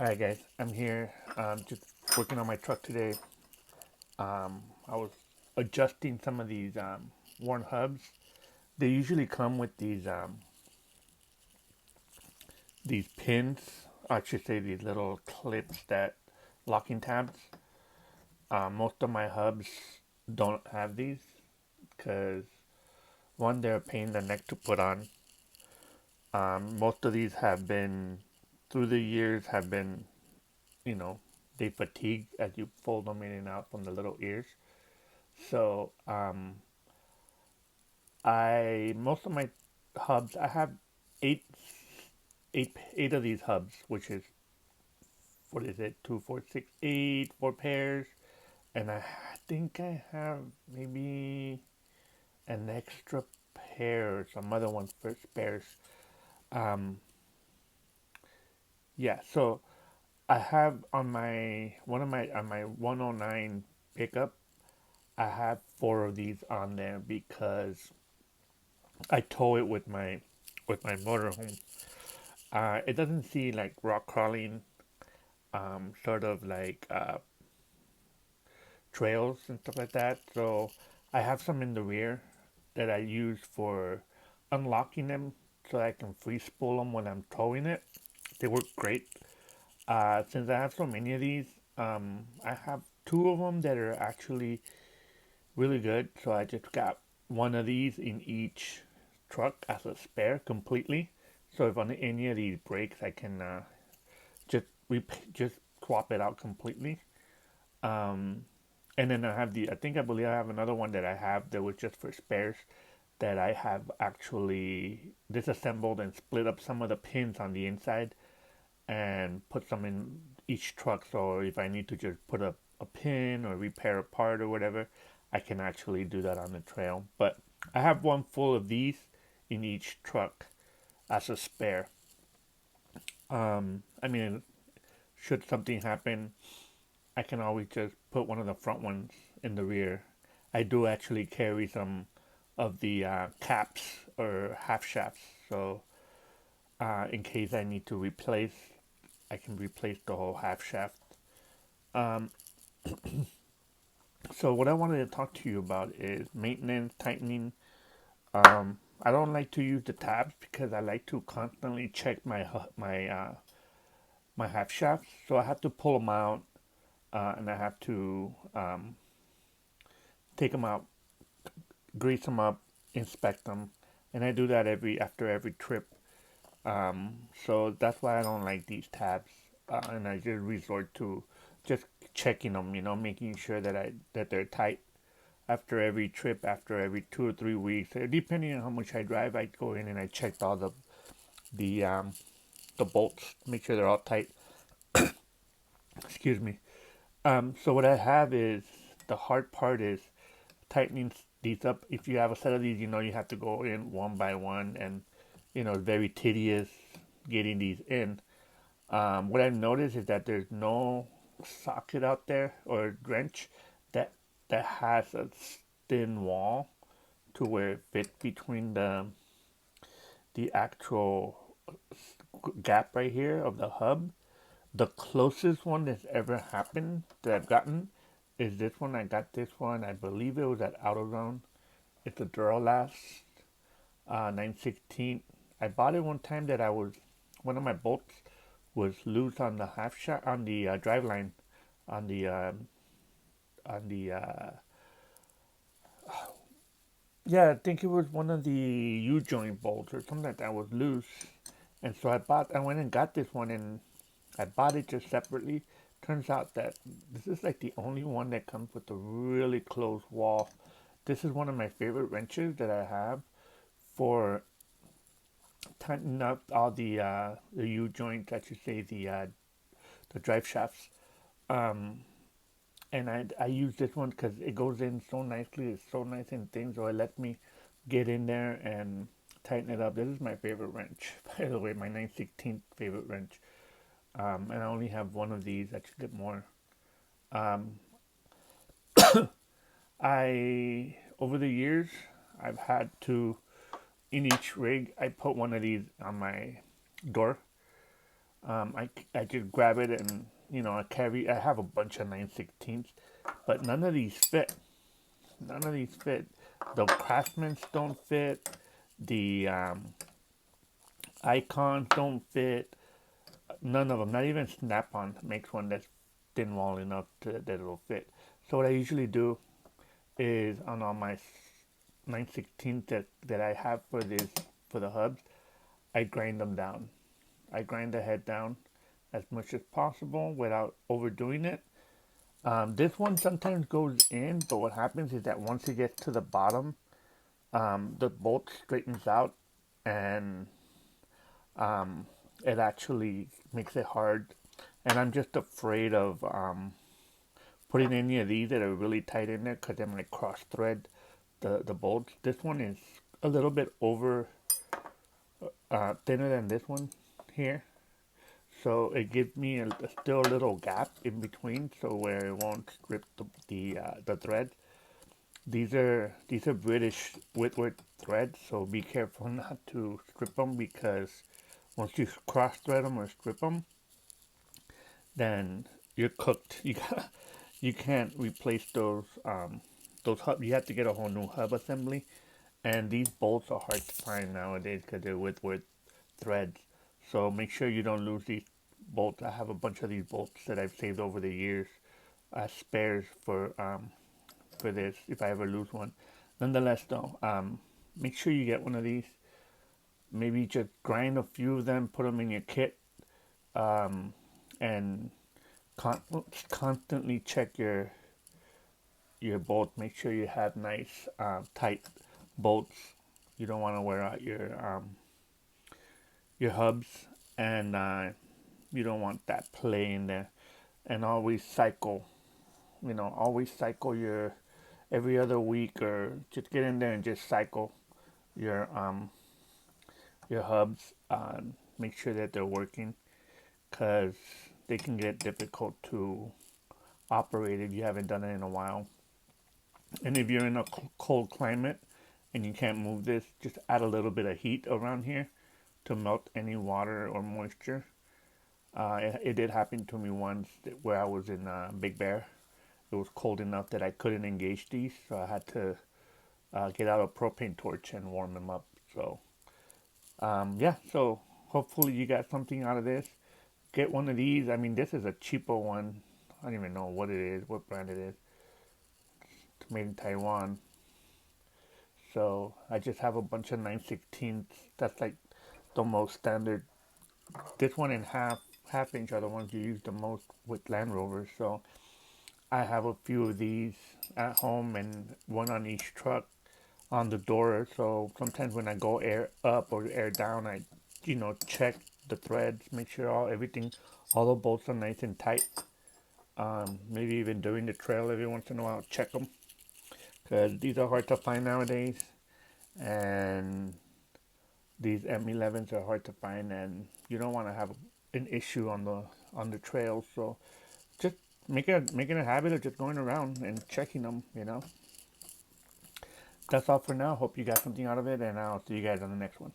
Alright guys, I'm here just working on my truck today. I was adjusting some of these worn hubs. They usually come with these pins, I should say these little clips that locking tabs. Most of my hubs don't have these because one, they're a pain in the neck to put on. Most of these have been through the years have been, you know, they fatigue as you fold them in and out from the little ears. So I most of my hubs I have eight eight of these hubs, which is what is it? Two, four, six, eight, four pairs, and I think I have maybe an extra pair or some other ones for spares. Um, yeah, so I have on my one of my on my 109 pickup, I have four of these on there because I tow it with my motorhome. It doesn't see like rock crawling, sort of like trails and stuff like that. So I have some in the rear that I use for unlocking them so I can free spool them when I'm towing it. They work great. Since I have so many of these, I have two of them that are actually really good. So I just got one of these in each truck as a spare completely. So if on any of these breaks, I can just swap it out completely. Um, and then I believe I have another one that I have that was just for spares that I have actually disassembled and split up some of the pins on the inside and put some in each truck. So if I need to just put a pin or repair a part or whatever, I can actually do that on the trail. But I have one full of these in each truck as a spare. I mean, should something happen, I can always just put one of the front ones in the rear. I do actually carry some of the caps or half shafts, so in case I need to replace, I can replace the whole half shaft. Um, so what I wanted to talk to you about is maintenance, tightening. I don't like to use the tabs because I like to constantly check my half shafts, so I have to pull them out and I have to take them out, grease them up, inspect them, and I do that after every trip. So that's why I don't like these tabs, and I just resort to just checking them, making sure that they're tight after every trip, after every 2 or 3 weeks, depending on how much I drive. I go in and I check all the um, the bolts, make sure they're all tight. Excuse me. So what I have is the hard part is tightening these up. If you have a set of these, you have to go in one by one, and it's very tedious getting these in. What I've noticed is that there's no socket out there or wrench that has a thin wall to where it fits between the actual gap right here of the hub. The closest one that's ever happened that I've gotten is this one. I got this one. I believe it was at AutoZone. It's a Duralast 916. I bought it one time that one of my bolts was loose on the half shot on the drive line on the on the yeah, I think it was one of the U joint bolts or something like that was loose, and so I went and got this one, and I bought it just separately. Turns out that this is like the only one that comes with a really close wall. This is one of my favorite wrenches that I have for tightening up all the U joints, I should say the drive shafts. Um, and I use this one because it goes in so nicely. It's so nice and thin, so it lets me get in there and tighten it up. This is my favorite wrench, by the way, my 916th favorite wrench. And I only have one of these. I should get more. Um, I over the years I've had to in each rig I put one of these on my door. I just grab it and I have a bunch of 9/16s, but none of these fit. None of these fit. The Craftsmans don't fit. The Icons don't fit. None of them. Not even Snap-on makes one that's thin wall enough that it'll fit. So what I usually do is on all my 9/16 that I have for the hubs, I grind them down. I grind the head down as much as possible without overdoing it. This one sometimes goes in, but what happens is that once it gets to the bottom, the bolt straightens out, and it actually makes it hard. And I'm just afraid of putting any of these that are really tight in there because they might cross thread the bolts. This one is a little bit over thinner than this one here, so it gives me still a little gap in between, so where it won't strip the thread. These are British Whitworth threads, so be careful not to strip them, because once you cross thread them or strip them, then you're cooked. You can't replace those hub. You have to get a whole new hub assembly, and these bolts are hard to find nowadays because they're with threads. So make sure you don't lose these bolts. I have a bunch of these bolts that I've saved over the years as spares for this if I ever lose one. Nonetheless, though, make sure you get one of these. Maybe just grind a few of them, put them in your kit, and con- constantly check your bolts. Make sure you have nice tight bolts. You don't want to wear out your hubs, and you don't want that play in there. And always cycle. Always cycle your every other week, or just get in there and just cycle your your hubs. Make sure that they're working, because they can get difficult to operate if you haven't done it in a while. And if you're in a cold climate and you can't move this, just add a little bit of heat around here to melt any water or moisture. It did happen to me once where I was in Big Bear. It was cold enough that I couldn't engage these, so I had to get out a propane torch and warm them up. So, yeah, so hopefully you got something out of this. Get one of these. I mean, this is a cheaper one. I don't even know what it is, what brand it is. It's made in Taiwan. So I just have a bunch of 9/16s. That's like the most standard. This one and half inch are the ones you use the most with Land Rovers. So I have a few of these at home, and one on each truck on the door. So sometimes when I go air up or air down, I check the threads, make sure all the bolts are nice and tight. Maybe even during the trail every once in a while, check them, because these are hard to find nowadays, and these M11s are hard to find, and you don't want to have an issue on the trail. So just making a habit of just going around and checking them. That's all for now. Hope you got something out of it, and I'll see you guys on the next one.